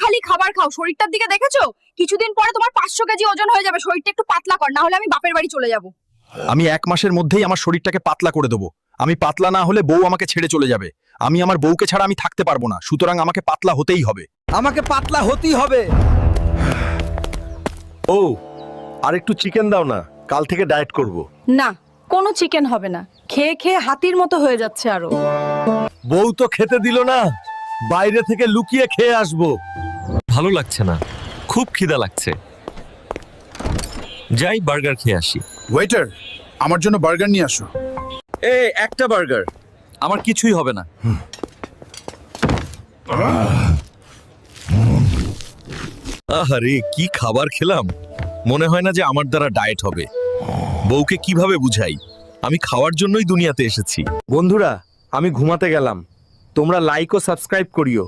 খালি খাবার খাও, শরীরটার দিকে দেখেছো? কিছুদিন পরে তোমার 500 কেজি ওজন হয়ে যাবে। শরীরটা একটু পাতলা কর, না হলে আমি বাপের বাড়ি চলে যাব। আমি 1 মাসের মধ্যেই আমার শরীরটাকে পাতলা করে দেবো। আমি পাতলা না হলে বউ আমাকে ছেড়ে চলে যাবে। আমি আমার বউকে ছাড়া আমি থাকতে পারবো না, সুতরাং আমাকে পাতলা হতেই হবে। আমাকে পাতলা হতেই হবে। ও, আর একটু চিকেন দাও না, কাল থেকে ডায়েট করব। না, কোনো চিকেন হবে না। খেয়ে খেয়ে হাতির মতো হয়ে যাচ্ছে আরো। বউ তো খেতে দিল না, বাইরে থেকে লুকিয়ে খেয়ে আসবো। ভালো লাগছে না, খুব খিদা লাগছে। যাই বার্গার খেয়ে আসি। ওয়েটার, আমার জন্য বার্গার নিয়ে আসো। একটা বার্গার, আমার কিছুই হবে না। আহারে, কি খাবার খেলাম! মনে হয় না যে আমার দ্বারা ডায়েট হবে। বউকে কিভাবে বুঝাই আমি খাওয়ার জন্যই দুনিয়াতে এসেছি। বন্ধুরা, আমি ঘুমাতে গেলাম। তোমরা লাইক ও সাবস্ক্রাইব করিও।